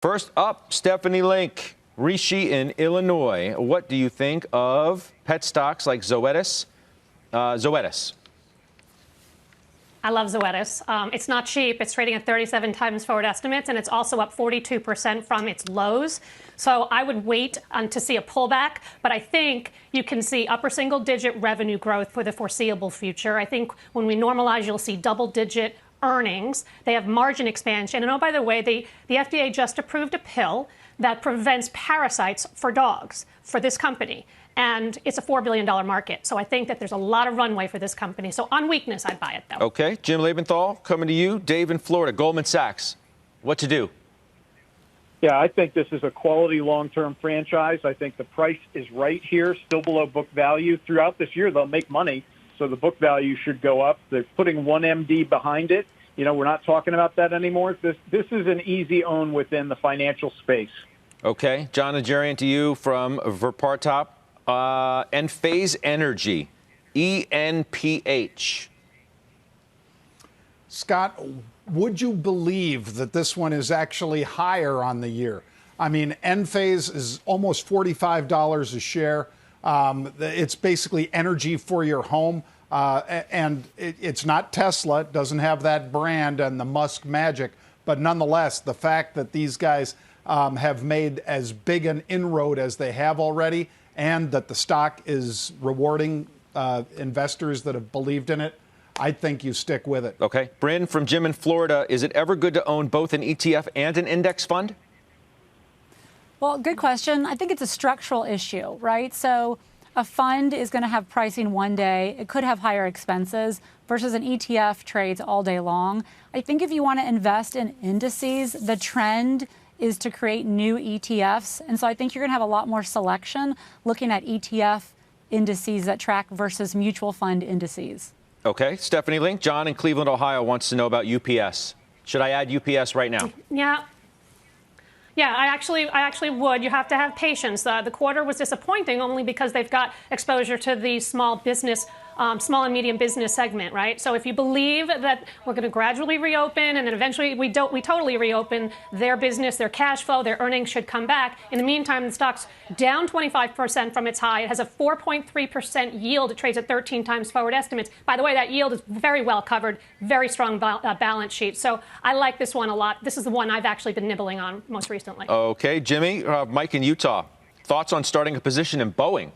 First up, Stephanie Link, RISHI in Illinois. What do you think of pet stocks like Zoetis? Zoetis. I love Zoetis. It's not cheap. It's trading at 37 times forward estimates, and it's also up 42% from its lows. So I would wait to see a pullback, but I think you can see upper single-digit revenue growth for the foreseeable future. I think when we normalize, you'll see double-digit earnings. They have margin expansion. And oh, by the way, the FDA just approved a pill that prevents parasites for dogs for this company. And it's a $4 billion market. So I think that there's a lot of runway for this company. So on weakness, I'd buy it, though. Okay. Jim Lebenthal, coming to you. Dave in Florida, Goldman Sachs. What to do? Yeah, I think this is a quality long-term franchise. I think the price is right here, still below book value. Throughout this year, they'll make money, so the book value should go up. They're putting 1MD behind it. You know, we're not talking about that anymore. This is an easy own within the financial space. Okay. John Najarian to you from VIRPARTAP. Enphase Energy, ENPH. Scott, would you believe that this one is actually higher on the year? I mean, Enphase is almost $45 a share. It's basically energy for your home. And it's not Tesla. It doesn't have that brand and the Musk magic. But nonetheless, the fact that these guys have made as big an inroad as they have already, and that the stock is rewarding investors that have believed in it, I think you stick with it. Okay. Bryn from Jim in Florida, is it ever good to own both an ETF and an index fund? Well, good question. I think it's a structural issue, right? So a fund is going to have pricing one day. It could have higher expenses versus an ETF trades all day long. I think if you want to invest in indices, the trend is to create new ETFs. And so I think you're going to have a lot more selection looking at ETF indices that track versus mutual fund indices. Okay. Stephanie Link, John in Cleveland, Ohio wants to know about UPS. Should I add UPS right now? Yeah. Yeah, I actually would. You have to have patience. The quarter was disappointing only because they've got exposure to the small and medium business segment, right? So if you believe that we're going to gradually reopen and then eventually we totally reopen their business, their cash flow, their earnings should come back. In the meantime, the stock's down 25% from its high. It has a 4.3% yield. It trades at 13 times forward estimates. By the way, that yield is very well covered, very strong balance sheet. So I like this one a lot. This is the one I've actually been nibbling on most recently. Okay, Jimmy, Mike in Utah. Thoughts on starting a position in Boeing?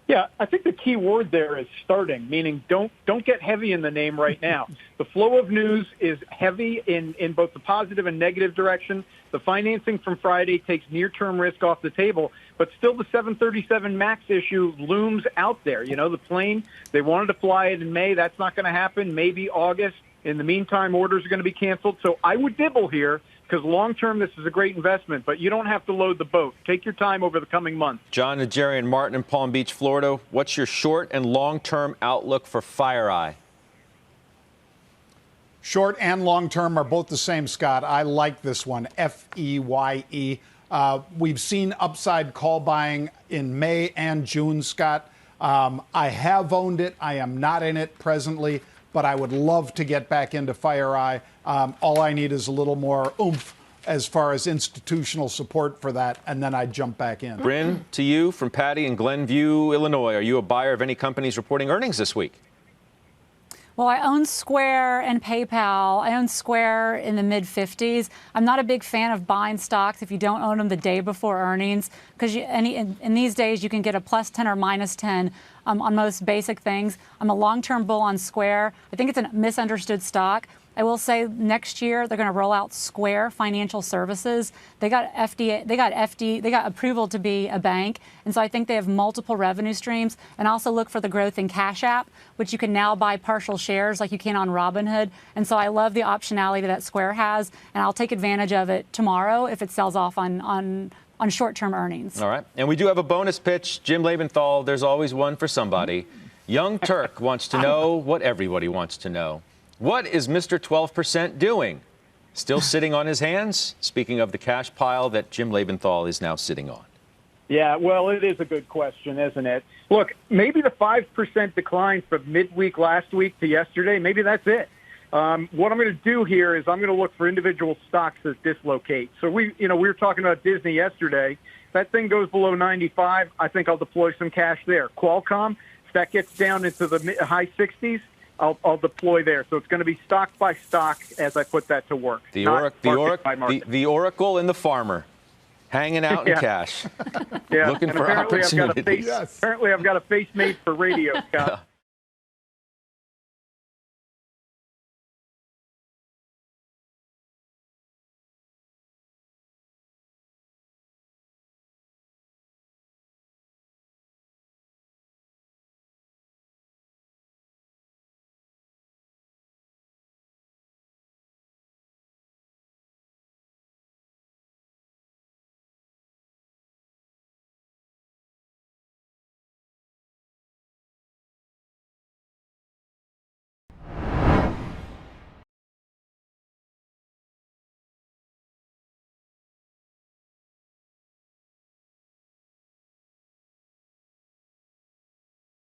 Yeah, I think the key word there is starting, meaning don't get heavy in the name right now. The flow of news is heavy in both the positive and negative direction. The financing from Friday takes near-term risk off the table, but still the 737 MAX issue looms out there. You know, the plane, they wanted to fly it in May. That's not going to happen. Maybe August. In the meantime, orders are going to be canceled. So I would dibble here, because long-term, this is a great investment, but you don't have to load the boat. Take your time over the coming months. John Najarian Martin in Palm Beach, Florida. What's your short and long-term outlook for FireEye? Short and long-term are both the same, Scott. I like this one, FEYE. We've seen upside call buying in May and June, Scott. I have owned it. I am not in it presently, but I would love to get back into FireEye. All I need is a little more oomph as far as institutional support for that, and then I'd jump back in. Bryn, to you from Patty in Glenview, Illinois. Are you a buyer of any companies reporting earnings this week? Well, I own Square and PayPal. I own Square in the mid-50s. I'm not a big fan of buying stocks if you don't own them the day before earnings, because in these days you can get a plus 10 or minus 10 on most basic things. I'm a long-term bull on Square. I think it's a misunderstood stock. I will say next year they're going to roll out Square Financial Services. They got approval to be a bank, and so I think they have multiple revenue streams. And also look for the growth in Cash App, which you can now buy partial shares like you can on Robinhood. And so I love the optionality that Square has, and I'll take advantage of it tomorrow if it sells off on short-term earnings. All right, and we do have a bonus pitch. Jim Lebenthal, there's always one for somebody. Young Turk wants to know what everybody wants to know. What is Mr. 12% doing? Still sitting on his hands? Speaking of the cash pile that Jim Lebenthal is now sitting on. Yeah, well, it is a good question, isn't it? Look, maybe the 5% decline from midweek last week to yesterday, maybe that's it. What I'm going to do here is I'm going to look for individual stocks that dislocate. So we were talking about Disney yesterday. If that thing goes below 95, I think I'll deploy some cash there. Qualcomm, if that gets down into the high 60s, I'll deploy there. So it's going to be stock by stock as I put that to work. The Oracle and the farmer hanging out in cash, Yeah. looking And for opportunities. Apparently I've got a face made for radio, Scott.